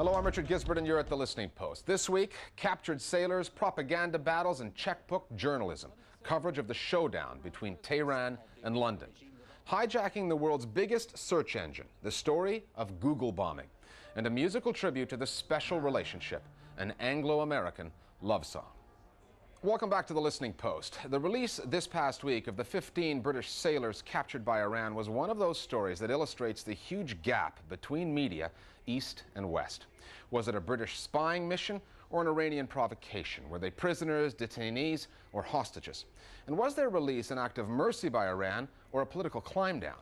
Hello, I'm Richard Gisbert, and you're at The Listening Post. This week, captured sailors, propaganda battles, and checkbook journalism. Coverage of the showdown between Tehran and London. Hijacking the world's biggest search engine, the story of Google bombing. And a musical tribute to the special relationship, an Anglo-American love song. Welcome back to The Listening Post. The release this past week of the 15 British sailors captured by Iran was one of those stories that illustrates the huge gap between media, East and West. Was it a British spying mission or an Iranian provocation? Were they prisoners, detainees, or hostages? And was their release an act of mercy by Iran or a political climb down?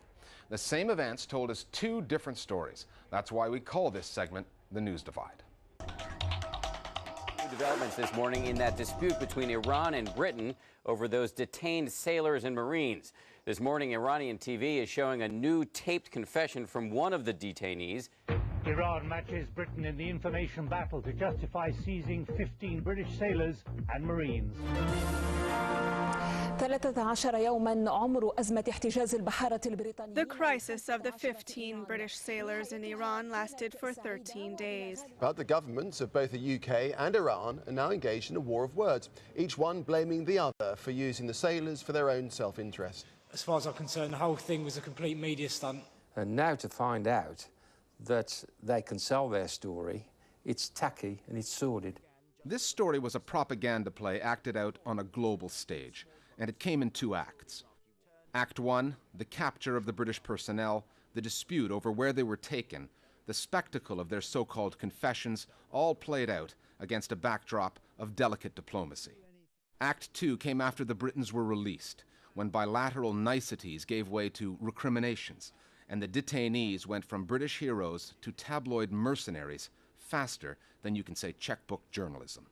The same events told us two different stories. That's why we call this segment The News Divide. Developments this morning in that dispute between Iran and Britain over those detained sailors and Marines. This morning, Iranian TV is showing a new taped confession from one of the detainees. Iran matches Britain in the information battle to justify seizing 15 British sailors and Marines. 13 يوما عمر أزمة احتجاز البحارة البريطانية. The crisis of the 15 British sailors in Iran lasted for 13 days. But the governments of both the UK and Iran are now engaged in a war of words, each one blaming the other for using the sailors for their own self-interest. As far as I'm concerned, the whole thing was a complete media stunt. And now to find out that they can sell their story, it's tacky and it's sordid. This story was a propaganda play acted out on a global stage, and it came in two acts. Act 1, the capture of the British personnel, the dispute over where they were taken, the spectacle of their so-called confessions, all played out against a backdrop of delicate diplomacy. Act 2 came after the Britons were released, when bilateral niceties gave way to recriminations, and the detainees went from British heroes to tabloid mercenaries faster than you can say checkbook journalism.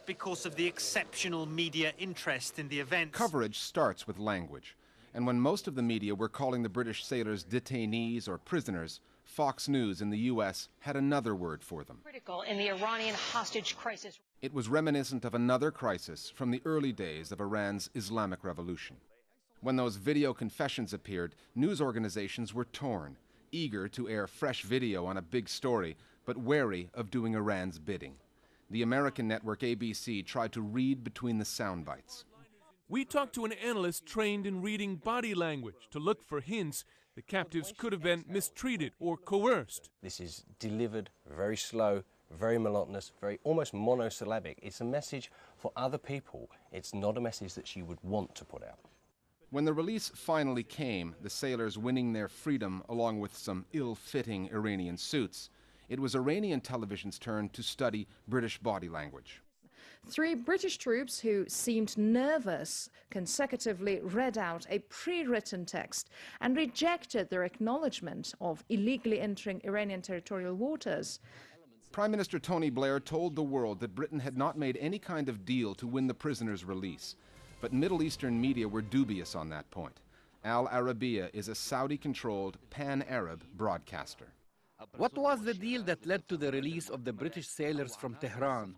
Because of the exceptional media interest in the event. Coverage starts with language, and when most of the media were calling the British sailors detainees or prisoners, Fox News in the US had another word for them. Critical in the Iranian hostage crisis. It was reminiscent of another crisis from the early days of Iran's Islamic Revolution. When those video confessions appeared, news organizations were torn, eager to air fresh video on a big story, but wary of doing Iran's bidding. The American network ABC tried to read between the sound bites. We talked to an analyst trained in reading body language to look for hints the captives could have been mistreated or coerced. This is delivered very slow, very monotonous, very almost monosyllabic. It's a message for other people. It's not a message that she would want to put out. When the release finally came, the sailors winning their freedom along with some ill-fitting Iranian suits, it was Iranian television's turn to study British body language. 3 British troops who seemed nervous consecutively read out a pre-written text and rejected their acknowledgement of illegally entering Iranian territorial waters. Prime Minister Tony Blair told the world that Britain had not made any kind of deal to win the prisoners' release. But Middle Eastern media were dubious on that point. Al Arabiya is a Saudi-controlled pan-Arab broadcaster. What was the deal that led to the release of the British sailors from Tehran?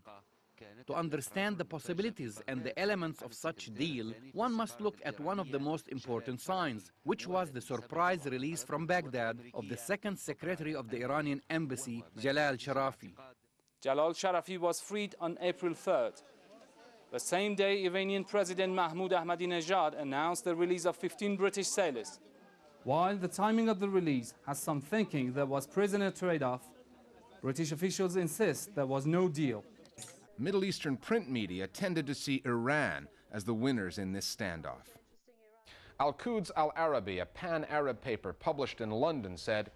To understand the possibilities and the elements of such deal, one must look at one of the most important signs, which was the surprise release from Baghdad of the second secretary of the Iranian embassy, Jalal Sharafi. Jalal Sharafi was freed on April 3rd. The same day, Iranian President Mahmoud Ahmadinejad announced the release of 15 British sailors. While the timing of the release has some thinking there was prisoner trade-off, British officials insist there was no deal. Middle Eastern print media tended to see Iran as the winners in this standoff. Al-Quds Al-Arabi, a pan-Arab paper published in London, said,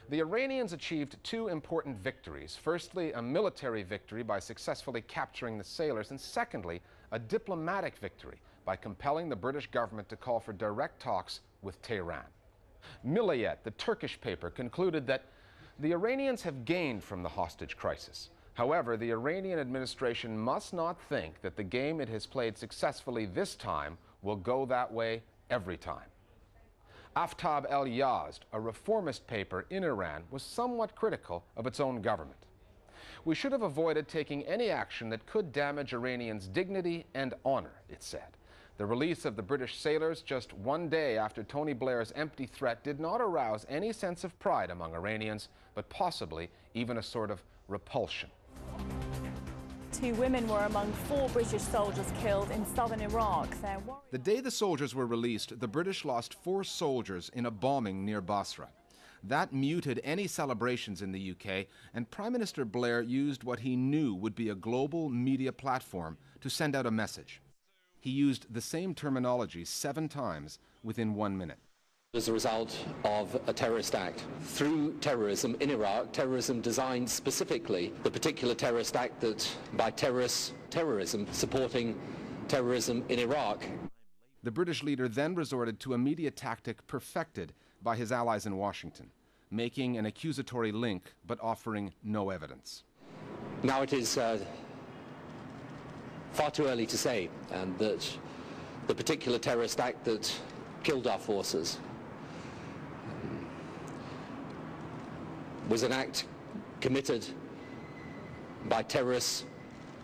the Iranians achieved 2 important victories. Firstly, a military victory by successfully capturing the sailors, and secondly, a diplomatic victory by compelling the British government to call for direct talks with Tehran. Milliyet, the Turkish paper, concluded that the Iranians have gained from the hostage crisis. However, the Iranian administration must not think that the game it has played successfully this time will go that way every time. Aftab El-Yazd, a reformist paper in Iran, was somewhat critical of its own government. We should have avoided taking any action that could damage Iranians' dignity and honor, it said. The release of the British sailors just one day after Tony Blair's empty threat did not arouse any sense of pride among Iranians, but possibly even a sort of repulsion. 2 women were among 4 British soldiers killed in southern Iraq. The day the soldiers were released, the British lost 4 soldiers in a bombing near Basra. That muted any celebrations in the UK, and Prime Minister Blair used what he knew would be a global media platform to send out a message. He used the same terminology 7 times within 1 minute. As a result of a terrorist act. Through terrorism in Iraq, terrorism designed specifically, the particular terrorist act that by terrorism supporting terrorism in Iraq. The British leader then resorted to a media tactic perfected by his allies in Washington, making an accusatory link but offering no evidence. Now it is far too early to say, and that the particular terrorist act that killed our forces was an act committed by terrorists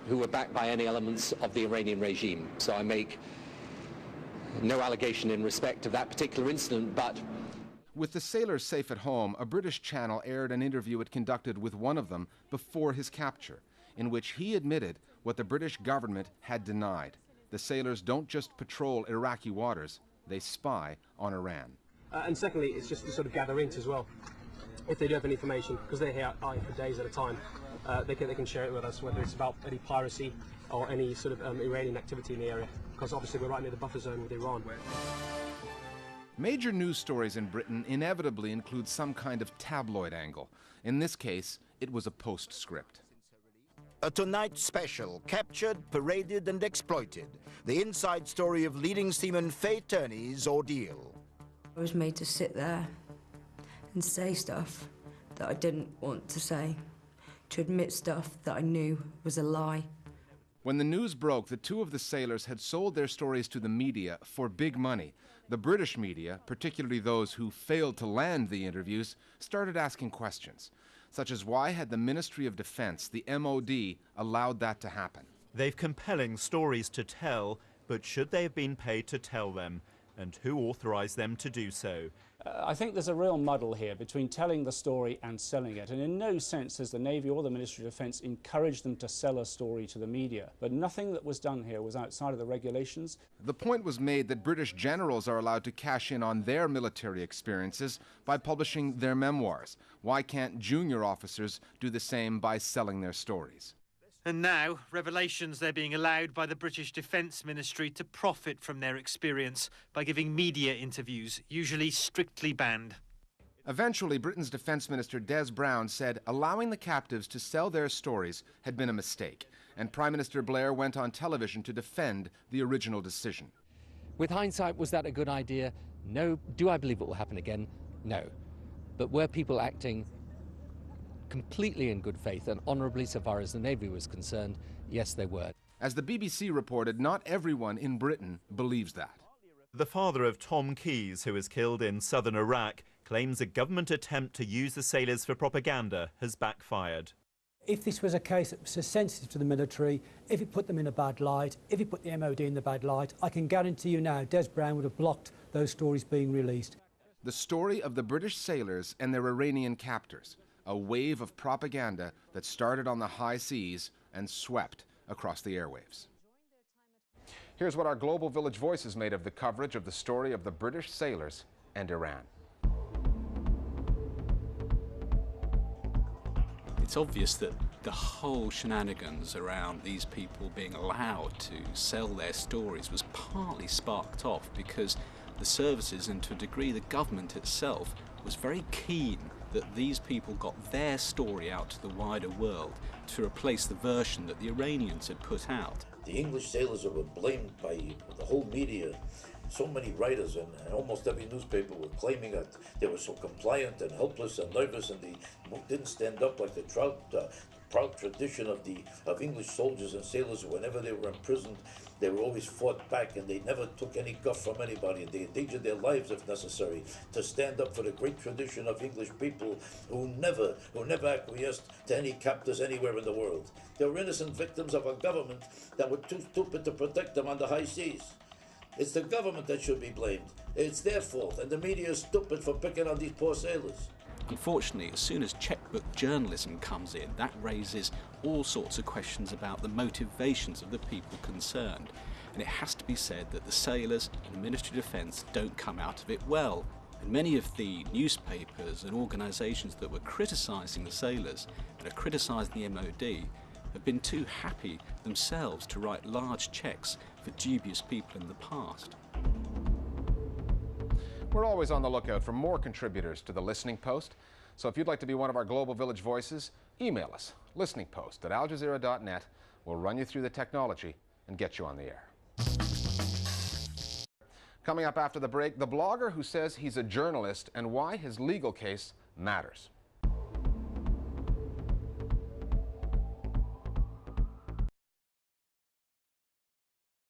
who were backed by any elements of the Iranian regime. So I make no allegation in respect of that particular incident, but... With the sailors safe at home, a British channel aired an interview it conducted with one of them before his capture, in which he admitted what the British government had denied. The sailors don't just patrol Iraqi waters, they spy on Iran. And secondly, it's just to sort of gather int as well. If they do have any information, because they're here for days at a time, they can share it with us, whether it's about any piracy or any sort of Iranian activity in the area, because obviously we're right near the buffer zone with Iran. Major news stories in Britain inevitably include some kind of tabloid angle. In this case, it was a postscript. A Tonight special, captured, paraded and exploited. The inside story of leading seaman Faye Turney's ordeal. I was made to sit there and say stuff that I didn't want to say, to admit stuff that I knew was a lie. When the news broke that 2 of the sailors had sold their stories to the media for big money, the British media, particularly those who failed to land the interviews, started asking questions, such as why had the Ministry of Defense, the MOD, allowed that to happen? They've compelling stories to tell, but should they have been paid to tell them? And who authorised them to do so? I think there's a real muddle here between telling the story and selling it, and in no sense has the Navy or the Ministry of Defence encouraged them to sell a story to the media. But nothing that was done here was outside of the regulations. The point was made that British generals are allowed to cash in on their military experiences by publishing their memoirs. Why can't junior officers do the same by selling their stories? And now, revelations they're being allowed by the British Defence Ministry to profit from their experience by giving media interviews, usually strictly banned. Eventually, Britain's Defence Minister Des Brown said allowing the captives to sell their stories had been a mistake, and Prime Minister Blair went on television to defend the original decision. With hindsight, was that a good idea? No. Do I believe it will happen again? No. But were people acting completely in good faith and honourably so far as the Navy was concerned? Yes, they were. As the BBC reported, not everyone in Britain believes that. The father of Tom Keyes, who was killed in southern Iraq, claims a government attempt to use the sailors for propaganda has backfired. If this was a case that was so sensitive to the military, if it put them in a bad light, if it put the MOD in the bad light, I can guarantee you now Des Brown would have blocked those stories being released. The story of the British sailors and their Iranian captors, a wave of propaganda that started on the high seas and swept across the airwaves. Here's what our Global Village Voices made of the coverage of the story of the British sailors and Iran. It's obvious that the whole shenanigans around these people being allowed to sell their stories was partly sparked off because the services, and to a degree the government itself, was very keen that these people got their story out to the wider world to replace the version that the Iranians had put out. The English sailors were blamed by the whole media. So many writers and almost every newspaper were claiming that they were so compliant and helpless and nervous, and they didn't stand up like the proud tradition of English soldiers and sailors. Whenever they were imprisoned, they were always fought back, and they never took any guff from anybody, and they endangered their lives if necessary to stand up for the great tradition of English people who never acquiesced to any captors anywhere in the world. They were innocent victims of a government that were too stupid to protect them on the high seas. It's the government that should be blamed. It's their fault, and the media is stupid for picking on these poor sailors. Unfortunately, as soon as checkbook journalism comes in, that raises all sorts of questions about the motivations of the people concerned. And it has to be said that the sailors and the Ministry of Defence don't come out of it well. And many of the newspapers and organisations that were criticising the sailors and are criticising the MOD have been too happy themselves to write large cheques for dubious people in the past. We're always on the lookout for more contributors to the Listening Post. So if you'd like to be one of our Global Village voices, email us, listeningpost@aljazeera.net. We'll run you through the technology and get you on the air. Coming up after the break, the blogger who says he's a journalist and why his legal case matters.